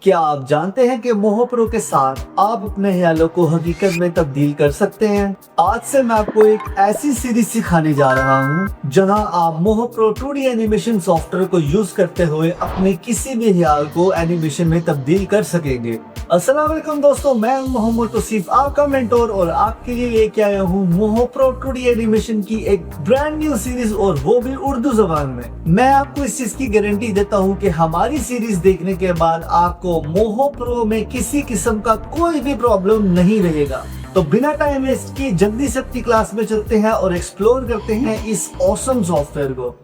क्या आप जानते हैं कि मोहो प्रो के साथ आप अपने ख्यालों को हकीकत में तब्दील कर सकते हैं। आज से मैं आपको एक ऐसी सीरीज सिखाने जा रहा हूं जहां आप मोहो प्रो 2D एनिमेशन सॉफ्टवेयर को यूज करते हुए अपने किसी भी ख्याल को एनिमेशन में तब्दील कर सकेंगे। अस्सलाम वालेकुम दोस्तों, मैं मोहम्मद तौसीफ आपका मेंटोर और आपके लिए लेके आया हूँ मोहो प्रो 2D एनिमेशन की एक ब्रांड न्यू सीरीज और वो भी उर्दू जबान में। मैं आपको इस चीज की गारंटी देता हूँ कि हमारी सीरीज देखने के बाद आपको मोहो प्रो में किसी किस्म का कोई भी प्रॉब्लम नहीं रहेगा। तो बिना टाइम वेस्ट किए जल्दी से अपनी क्लास में चलते हैं और एक्सप्लोर करते हैं इस ऑसम सॉफ्टवेयर को।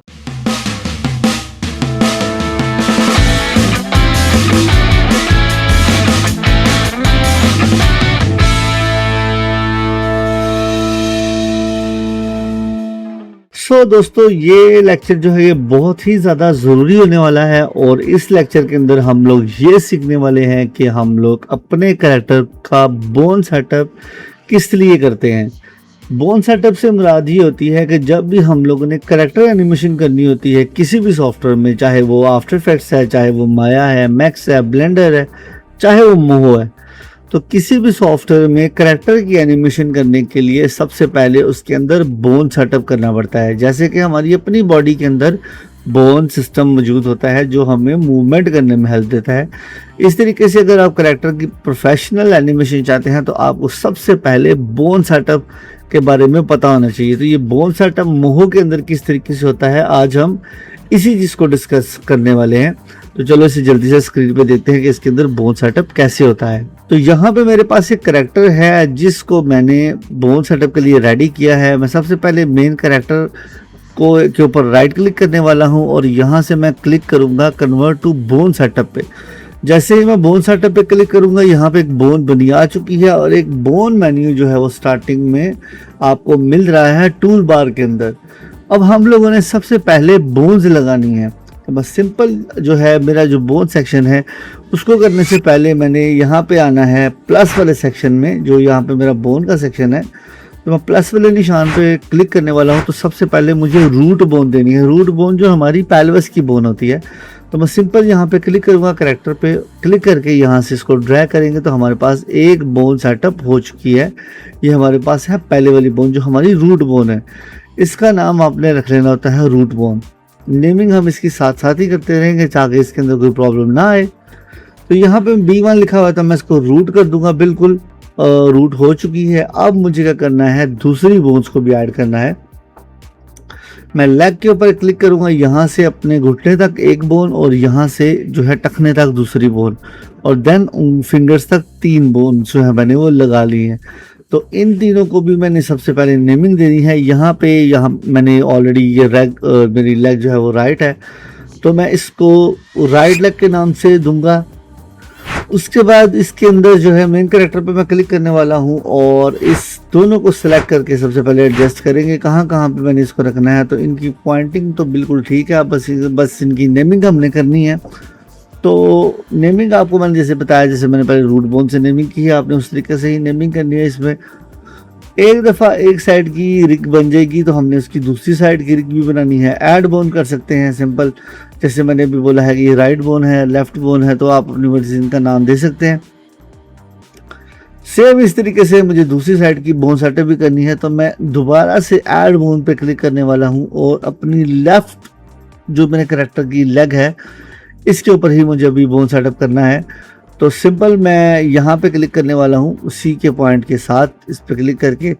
दोस्तों, ये लेक्चर जो है ये बहुत ही ज़्यादा ज़रूरी होने वाला है और इस लेक्चर के अंदर हम लोग ये सीखने वाले हैं कि हम लोग अपने कैरेक्टर का बोन सेटअप किस लिए करते हैं। बोन सेटअप से मुराद ये होती है कि जब भी हम लोगों ने कैरेक्टर एनिमेशन करनी होती है किसी भी सॉफ्टवेयर में, चाहे वो आफ्टर इफेक्ट्स है, चाहे वो माया है, मैक्स है, ब्लेंडर है, चाहे वो मोहो है, तो किसी भी सॉफ्टवेयर में कैरेक्टर की एनिमेशन करने के लिए सबसे पहले उसके अंदर बोन सेटअप करना पड़ता है। जैसे कि हमारी अपनी बॉडी के अंदर बोन सिस्टम मौजूद होता है जो हमें मूवमेंट करने में हेल्प देता है। इस तरीके से अगर आप कैरेक्टर की प्रोफेशनल एनिमेशन चाहते हैं तो आपको सबसे पहले बोन सेटअप के बारे में पता होना चाहिए। तो ये बोन सेटअप मोहो के अंदर किस तरीके से होता है, आज हम इसी चीज़ को डिस्कस करने वाले हैं। तो चलो इसे जल्दी से स्क्रीन पे देखते हैं कि इसके अंदर बोन सेटअप कैसे होता है। तो यहाँ पे मेरे पास एक कैरेक्टर है जिसको मैंने बोन सेटअप के लिए रेडी किया है। मैं सबसे पहले मेन कैरेक्टर को के ऊपर राइट क्लिक करने वाला हूँ और यहाँ से मैं क्लिक करूँगा कन्वर्ट टू बोन सेटअप पे। जैसे ही मैं बोन सेटअप पे क्लिक करूँगा यहाँ पे एक बोन बनी आ चुकी है और एक बोन मेन्यू जो है वो स्टार्टिंग में आपको मिल रहा है टूल बार के अंदर। अब हम लोगों ने सबसे पहले बोन्स लगानी है। तो बस सिंपल जो है मेरा जो बोन सेक्शन है उसको करने से पहले मैंने यहाँ पे आना है प्लस वाले सेक्शन में, जो यहाँ पे मेरा बोन का सेक्शन है। तो मैं प्लस वाले निशान पे क्लिक करने वाला हूँ। तो सबसे पहले मुझे रूट बोन देनी है। रूट बोन जो हमारी पेल्विस की बोन होती है। तो मैं सिंपल यहाँ पे क्लिक करूँगा, कैरेक्टर पे क्लिक करके यहाँ से इसको ड्रैग करेंगे तो हमारे पास एक बोन सेटअप हो चुकी है। ये हमारे पास है पहले वाली बोन जो हमारी रूट बोन है। इसका नाम आपने रख लेना होता है रूट बोन। नेमिंग हम इसकी साथ साथ ही करते रहेंगे ताकि इसके अंदर कोई प्रॉब्लम ना आए। तो यहाँ पे B1 लिखा हुआ था, मैं इसको रूट कर दूंगा। बिल्कुल रूट हो चुकी है। अब मुझे क्या करना है, दूसरी बोन्स को भी ऐड करना है। मैं लेग के ऊपर क्लिक करूंगा, यहाँ से अपने घुटने तक एक बोन और यहाँ से जो है टखने तक दूसरी बोन और देन फिंगर्स तक 3 बोन जो है मैंने वो लगा ली है। तो इन तीनों को भी मैंने सबसे पहले नेमिंग देनी है। यहाँ मैंने ऑलरेडी ये मेरी लेग जो है वो राइट है तो मैं इसको राइट लेग के नाम से दूंगा। उसके बाद इसके अंदर जो है मेन कैरेक्टर पे मैं क्लिक करने वाला हूँ और इस दोनों को सिलेक्ट करके सबसे पहले एडजस्ट करेंगे कहाँ कहाँ पे मैंने इसको रखना है। तो इनकी पॉइंटिंग तो बिल्कुल ठीक है, बस इनकी नेमिंग हमने करनी है। तो नेमिंग आपको मैंने जैसे बताया, जैसे मैंने पहले रूट बोन से नेमिंग की है, आपने उस तरीके से ही नेमिंग करनी है। इसमें एक दफ़ा एक साइड की रिग बन जाएगी तो हमने उसकी दूसरी साइड की रिग भी बनानी है। ऐड बोन कर सकते हैं सिंपल, जैसे मैंने भी बोला है कि ये राइट बोन है, लेफ्ट बोन है, तो आप अपनी मर्जी इनका नाम दे सकते हैं। सेम इस तरीके से मुझे दूसरी साइड की बोन सेटअप भी करनी है। तो मैं दोबारा से ऐड बोन पे क्लिक करने वाला हूँ और अपनी लेफ्ट जो मेरे कैरेक्टर की लेग है इसके ऊपर ही मुझे अभी बोन सेटअप करना है। तो सिंपल मैं यहाँ पे क्लिक करने वाला हूँ उसी के पॉइंट के साथ, इस पे क्लिक करके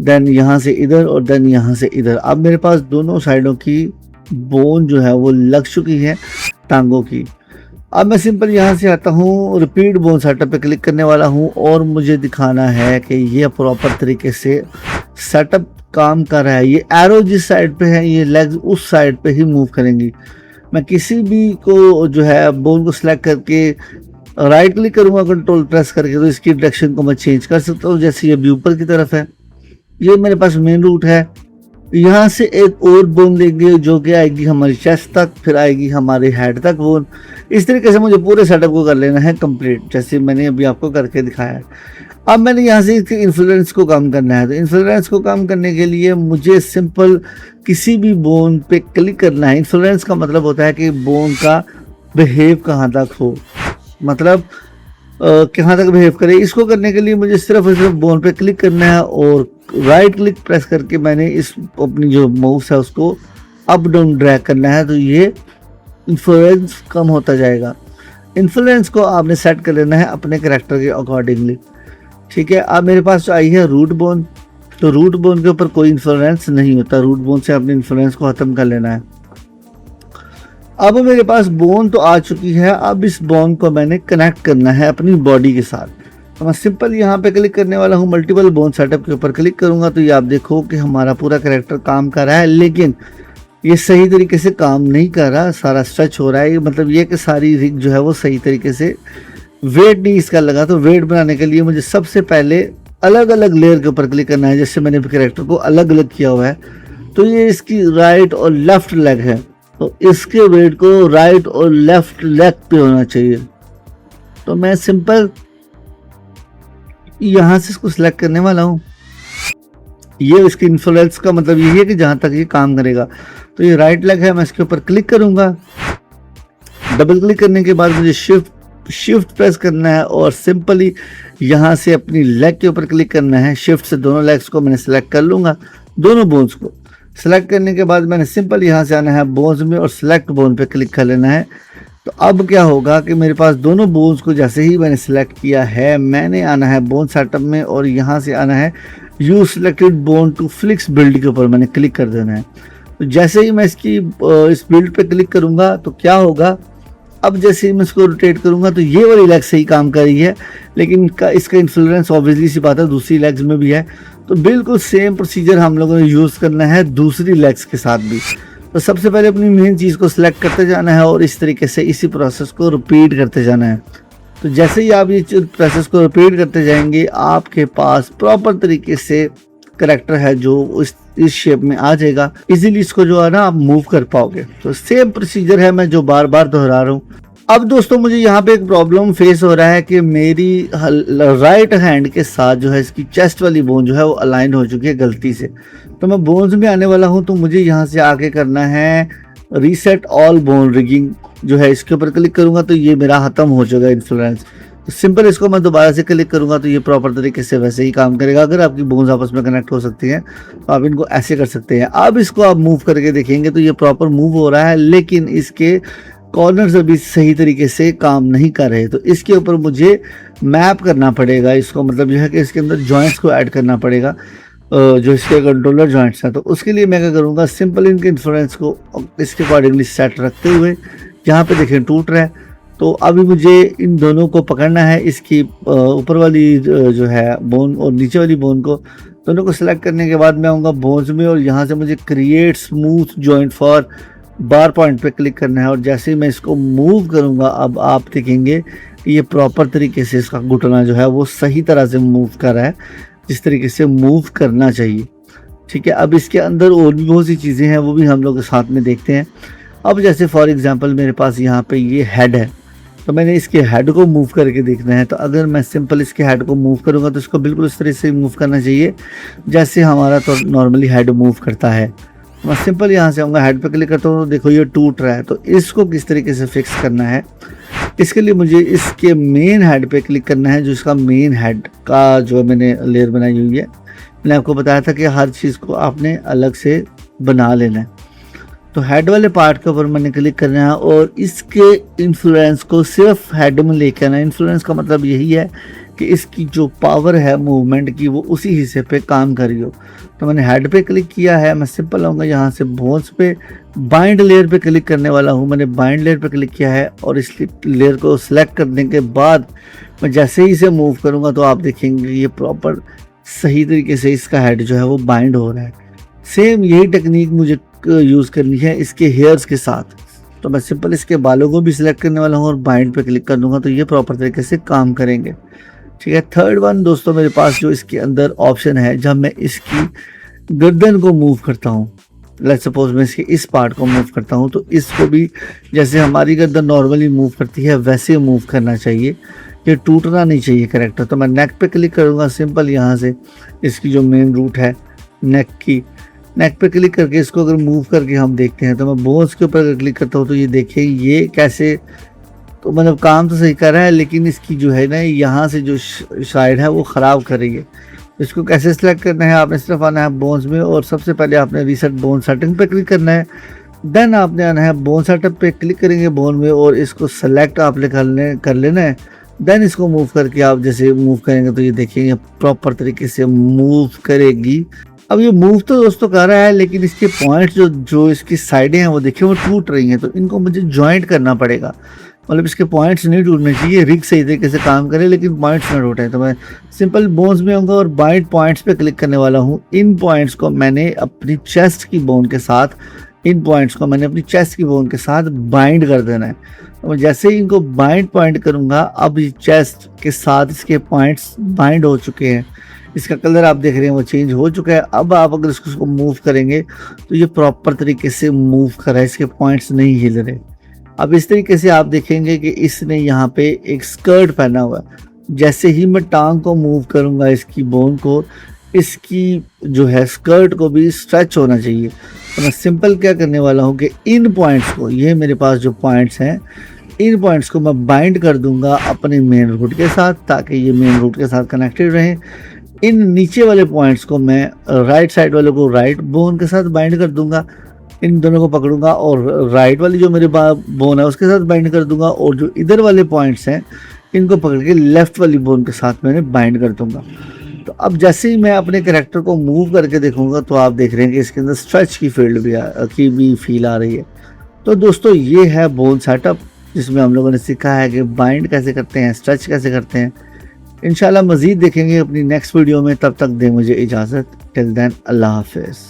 देन यहाँ से इधर और देन यहाँ से इधर। अब मेरे पास दोनों साइडों की बोन जो है वो लग चुकी है टांगों की। अब मैं सिंपल यहाँ से आता हूँ, रिपीट बोन सेटअप पे क्लिक करने वाला हूँ और मुझे दिखाना है कि ये प्रॉपर तरीके से सेटअप काम कर रहा है। ये एरो जिस साइड पे है ये लेग्स उस साइड पे ही मूव करेंगी। मैं किसी भी को जो है बोन को सिलेक्ट करके राइट क्लिक करूंगा कंट्रोल प्रेस करके तो इसकी डायरेक्शन को मैं चेंज कर सकता हूँ। जैसे ये भी ऊपर की तरफ है, ये मेरे पास मेन रूट है। यहाँ से एक और बोन लेंगे जो कि आएगी हमारी चेस्ट तक, फिर आएगी हमारे हेड तक बोन। इस तरीके से मुझे पूरे सेटअप को कर लेना है कंप्लीट, जैसे मैंने अभी आपको करके दिखाया है। अब मैंने यहाँ से इसके इन्फ्लुएंस को कम करना है। तो इन्फ्लुएंस को कम करने के लिए मुझे सिंपल किसी भी बोन पे क्लिक करना है। इन्फ्लुएंस का मतलब होता है कि बोन का बिहेव कहाँ तक हो। मतलब कहाँ तक बिहेव करे। इसको करने के लिए मुझे सिर्फ और सिर्फ बोन पे क्लिक करना है और राइट क्लिक प्रेस करके मैंने इस अपनी जो माउस है उसको अप डाउन ड्रैग करना है, तो ये इन्फ्लुएंस कम होता जाएगा। इन्फ्लुएंस को आपने सेट कर लेना है अपने कैरेक्टर के अकॉर्डिंगली, ठीक है। अब मेरे पास जो आई है रूट बोन, तो रूट बोन के ऊपर कोई इन्फ्लुएंस नहीं होता, रूट बोन से अपने इन्फ्लुएंस को ख़त्म कर लेना है। अब मेरे पास बोन तो आ चुकी है, अब इस बोन को मैंने कनेक्ट करना है अपनी बॉडी के साथ। तो मैं सिंपल यहाँ पे क्लिक करने वाला हूँ, मल्टीपल बोन सेटअप के ऊपर क्लिक करूँगा तो ये आप देखो कि हमारा पूरा कैरेक्टर काम कर रहा है, लेकिन ये सही तरीके से काम नहीं कर रहा, सारा स्ट्रेच हो रहा है। मतलब ये कि सारी रिग जो है वो सही तरीके से वेट नहीं इसका लगा। तो वेट बनाने के लिए मुझे सबसे पहले अलग अलग लेयर के ऊपर क्लिक करना है। जैसे मैंने कैरेक्टर को अलग अलग किया हुआ है, तो ये इसकी राइट और लेफ्ट लेग है, तो इसके वेट को राइट और लेफ्ट लेग पे होना चाहिए। तो मैं सिंपल यहाँ से इसको सिलेक्ट करने वाला हूँ। ये इसकी इन्फ्लुएंस का मतलब यही है कि जहाँ तक ये काम करेगा। तो ये राइट लेग है, मैं इसके ऊपर क्लिक करूँगा। डबल क्लिक करने के बाद मुझे शिफ्ट प्रेस करना है और सिंपली यहाँ से अपनी लेग के ऊपर क्लिक करना है। शिफ्ट से दोनों लेग्स को मैंने सेलेक्ट कर लूँगा, दोनों बोन्स को सेलेक्ट करने के बाद मैंने सिंपल यहाँ से आना है बोन्स में और सेलेक्ट बोन पे क्लिक कर लेना है। तो अब क्या होगा कि मेरे पास दोनों बोन्स को जैसे ही मैंने सेलेक्ट किया है, मैंने आना है बोन सेटअप में और यहाँ से आना है use selected bone to flicks build के ऊपर मैंने क्लिक कर देना है। तो जैसे ही मैं इस बिल्ड पे क्लिक करूँगा तो क्या होगा, अब जैसे ही मैं इसको रोटेट करूँगा तो ये वाली लेग सही काम कर रही है, लेकिन इसका इन्फ्लुएंस ऑब्वियसली सी बात है दूसरी लेग्स में भी है। तो बिल्कुल सेम प्रोसीजर हम लोगों ने यूज़ करना है दूसरी लेग्स के साथ भी। तो सबसे पहले अपनी मेन चीज़ को सिलेक्ट करते जाना है और इस तरीके से इसी प्रोसेस को रिपीट करते जाना है। तो जैसे ही आप ये प्रोसेस को रिपीट करते जाएंगे, आपके पास प्रॉपर तरीके से करेक्टर है जो इस शेप में आ जाएगा। इजीली इसको जो है ना आप मूव कर पाओगे। तो सेम प्रोसीजर है, मैं जो बार बार दोहरा रहा हूँ। अब दोस्तों मुझे यहाँ पे एक प्रॉब्लम फेस हो रहा है कि मेरी राइट हैंड के साथ जो है इसकी चेस्ट वाली बोन जो है वो अलाइन हो चुकी है गलती से। तो मैं बोन्स में आने वाला हूँ, तो मुझे यहाँ से आगे करना है रीसेट ऑल बोन रिगिंग जो है, इसके ऊपर क्लिक करूँगा तो ये मेरा खत्म हो जाएगा इन्फ्लुएंस। तो सिंपल इसको मैं दोबारा से क्लिक करूँगा तो ये प्रॉपर तरीके से वैसे ही काम करेगा। अगर आपकी बोन्स आपस में कनेक्ट हो सकती हैं तो आप इनको ऐसे कर सकते हैं। अब इसको आप मूव करके देखेंगे तो ये प्रॉपर मूव हो रहा है, लेकिन इसके कॉर्नर्स अभी सही तरीके से काम नहीं कर रहे। तो इसके ऊपर मुझे मैप करना पड़ेगा इसको, मतलब यह है कि इसके अंदर जॉइंट्स को ऐड करना पड़ेगा, जो इसके कंट्रोलर जॉइंट्स हैं। तो उसके लिए मैं क्या करूँगा, सिंपल इनके इन्फ्लुएंस को इसके अकॉर्डिंगली सेट रखते हुए, यहाँ पे देखें टूट रहा है, तो अभी मुझे इन दोनों को पकड़ना है। इसकी ऊपर वाली जो है बोन और नीचे वाली बोन को, दोनों को सिलेक्ट करने के बाद मैं आऊँगा बोन्स में और यहाँ से मुझे create smooth joint for bar point पे क्लिक करना है। और जैसे ही मैं इसको मूव करूँगा, अब आप देखेंगे कि ये प्रॉपर तरीके से इसका घुटना जो है वो सही तरह से मूव कर रहा है, जिस तरीके से मूव करना चाहिए। ठीक है, अब इसके अंदर और भी बहुत सी चीज़ें हैं, वो भी हम लोग साथ में देखते हैं। अब जैसे फॉर एग्जांपल मेरे पास यहाँ पे ये हेड है, तो मैंने इसके हेड को मूव करके देखना है। तो अगर मैं सिंपल इसके हेड को मूव करूँगा तो इसको बिल्कुल इस तरह से मूव करना चाहिए जैसे हमारा तो नॉर्मली हेड मूव करता है। मैं सिंपल यहाँ से आऊँगा, हेड पे क्लिक करता हूँ, देखो ये टूट रहा है। तो इसको किस तरीके से फिक्स करना है, इसके लिए मुझे इसके मेन हेड पे क्लिक करना है, जो इसका मेन हेड का जो मैंने लेयर बनाई हुई है। मैंने आपको बताया था कि हर चीज़ को आपने अलग से बना लेना है। तो हेड वाले पार्ट के ऊपर मैंने क्लिक करना है और इसके इन्फ्लुएंस को सिर्फ हेड में लेकर आना है। इन्फ्लुएंस का मतलब यही है कि इसकी जो पावर है मूवमेंट की वो उसी हिस्से पे काम करी हो। तो मैंने हेड पे क्लिक किया है, मैं सिंपल आऊँगा यहाँ से बोन्स पे, बाइंड लेयर पे क्लिक करने वाला हूँ। मैंने बाइंड लेयर पे क्लिक किया है और इस लेयर को सिलेक्ट करने के बाद मैं जैसे ही इसे मूव करूँगा तो आप देखेंगे ये प्रॉपर सही तरीके से इसका हेड जो है वो बाइंड हो रहा है। सेम यही टेक्निक मुझे यूज़ करनी है इसके हेयर्स के साथ। तो मैं सिंपल इसके बालों को भी सिलेक्ट करने वाला हूँ और बाइंड पे क्लिक कर दूंगा तो ये प्रॉपर तरीके से काम करेंगे। ठीक है, थर्ड वन दोस्तों मेरे पास जो इसके अंदर ऑप्शन है, जब मैं इसकी गर्दन को मूव करता हूँ, लेट्स सपोज मैं इसके इस पार्ट को मूव करता हूँ, तो इसको भी जैसे हमारी गर्दन नॉर्मली मूव करती है वैसे मूव करना चाहिए, ये टूटना नहीं चाहिए कैरेक्टर। तो मैं नेक पे क्लिक करूँगा, सिंपल यहाँ से इसकी जो मेन रूट है नेक पे क्लिक करके इसको अगर मूव करके हम देखते हैं, तो मैं बोन्स के ऊपर अगर क्लिक करता हूँ तो ये देखिए ये कैसे तो मतलब काम तो सही कर रहा है, लेकिन इसकी जो है ना यहाँ से जो साइड है वो ख़राब कर रही है। इसको कैसे सिलेक्ट करना है, आपने सिर्फ आना है बोन्स में और सबसे पहले आपने रीसेट बोन सेटिंग पे क्लिक करना है। देन आपने आना है बोन सेटअप पे क्लिक करेंगे बोन में और इसको सेलेक्ट आपने कर लेना है। देन इसको मूव करके आप जैसे मूव करेंगे तो ये देखेंगे प्रॉपर तरीके से मूव करेगी। अब ये मूव तो दोस्तों कर रहा है, लेकिन इसके पॉइंट्स जो इसकी साइडें हैं वो देखिए वो टूट रही हैं, तो इनको मुझे जॉइंट करना पड़ेगा। मतलब इसके पॉइंट्स नहीं टूटने चाहिए, रिग सही तरीके से काम करे लेकिन पॉइंट्स ना टूटे। तो मैं सिंपल बोन्स में आऊँगा और बाइंड पॉइंट्स पे क्लिक करने वाला हूँ। इन पॉइंट्स को मैंने अपनी चेस्ट की बोन के साथ बाइंड कर देना है। और जैसे ही इनको बाइंड करूँगा, अब चेस्ट के साथ इसके पॉइंट्स बाइंड हो चुके हैं। इसका कलर आप देख रहे हैं वो चेंज हो चुका है। अब आप अगर इसको मूव करेंगे तो ये प्रॉपर तरीके से मूव कर रहा है, इसके पॉइंट्स नहीं हिल रहे। अब इस तरीके से आप देखेंगे कि इसने यहाँ पे एक स्कर्ट पहना हुआ है। जैसे ही मैं टांग को मूव करूँगा इसकी बोन को, इसकी जो है स्कर्ट को भी स्ट्रेच होना चाहिए। तो मैं सिंपल क्या करने वाला हूँ कि इन पॉइंट्स को, ये मेरे पास जो पॉइंट्स हैं, इन पॉइंट्स को मैं बाइंड कर दूंगा अपने मेन रूट के साथ, ताकि ये मेन रूट के साथ कनेक्टेड रहें। इन नीचे वाले पॉइंट्स को मैं राइट साइड वाले को राइट बोन के साथ बाइंड कर दूंगा। इन दोनों को पकड़ूंगा और राइट वाली जो मेरे बोन है उसके साथ बाइंड कर दूंगा, और जो इधर वाले पॉइंट्स हैं इनको पकड़ के लेफ्ट वाली बोन के साथ मैंने बाइंड कर दूंगा। तो अब जैसे ही मैं अपने कैरेक्टर को मूव करके देखूंगा तो आप देख रहे हैं कि इसके अंदर स्ट्रेच की फील आ रही है। तो दोस्तों ये है बोन सेटअप, जिसमें हम लोगों ने सीखा है कि बाइंड कैसे करते हैं, स्ट्रेच कैसे करते हैं। इंशाल्लाह मज़ीद देखेंगे अपनी नेक्स्ट वीडियो में, तब तक दें मुझे इजाज़त। टिल देन अल्लाह हाफिज़।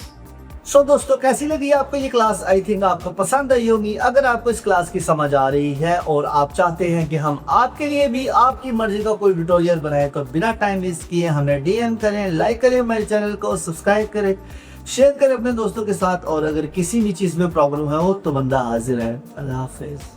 सो दोस्तों, कैसी लगी आपको ये क्लास? आई थिंक आपको पसंद आई होगी। अगर आपको इस क्लास की समझ आ रही है और आप चाहते हैं कि हम आपके लिए भी आपकी मर्जी का कोई ट्यूटोरियल बनाए, तो बिना टाइम वेस्ट किए हमें DM करें, लाइक करें हमारे चैनल को, सब्सक्राइब करें, शेयर करें अपने दोस्तों के साथ। और अगर किसी भी चीज़ में प्रॉब्लम है हो तो बंदा हाजिर है। अल्लाह हाफिज़।